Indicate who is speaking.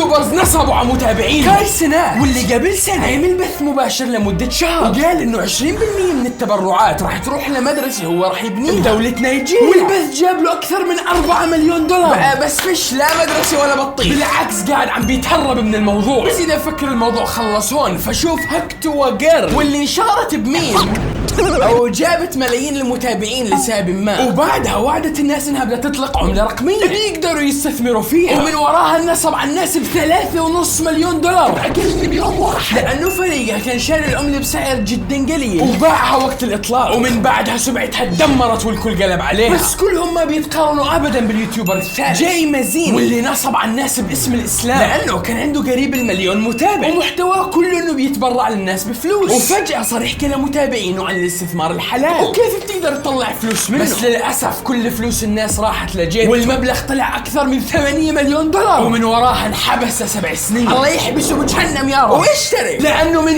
Speaker 1: يوتيوبرز نصبوا على متابعين هاي السنة واللي قبل سنة عمل بث مباشر لمدة شهر وقال انه 20% من التبرعات راح تروح لمدرسة هو راح يبنيها بدولة نيجيريا، والبث جاب له اكثر من 4 مليون دولار. بس فيش لا مدرسة ولا بطيخ، بالعكس قاعد عم بيتهرب من الموضوع. بس اذا فكر الموضوع خلص هون، فشوف هكتو وقر واللي انشهرت بمين او جابت ملايين المتابعين لسبب ما، وبعدها وعدت الناس انها بدها تطلق عملة رقمية يقدروا يستثمروا فيها، ومن وراها نصب على الناس ب3.5 مليون دولار لانه فريقها كان شاري العملة بسعر جدا قليل وباعها وقت الاطلاق، ومن بعدها سمعتها تدمرت والكل قلب عليها. بس كلهم ما بيتقارنوا ابدا باليوتيوبر الثالث جاي مازين، واللي نصب على الناس باسم الاسلام لانه كان عنده قريب المليون متابع ومحتواه كله انه بيتبرع للناس بفلوس، وفجأة صار يحكي لمتابعينه عن الاستثمار الحلال وكيف بتقدر تطلع فلوس منه. بس للأسف كل فلوس الناس راحت لجيبه، والمبلغ طلع أكثر من 8 مليون دولار، ومن وراها انحبس 7 سنين. الله يحبسه بجهنم يا رب واشترك، لأنه من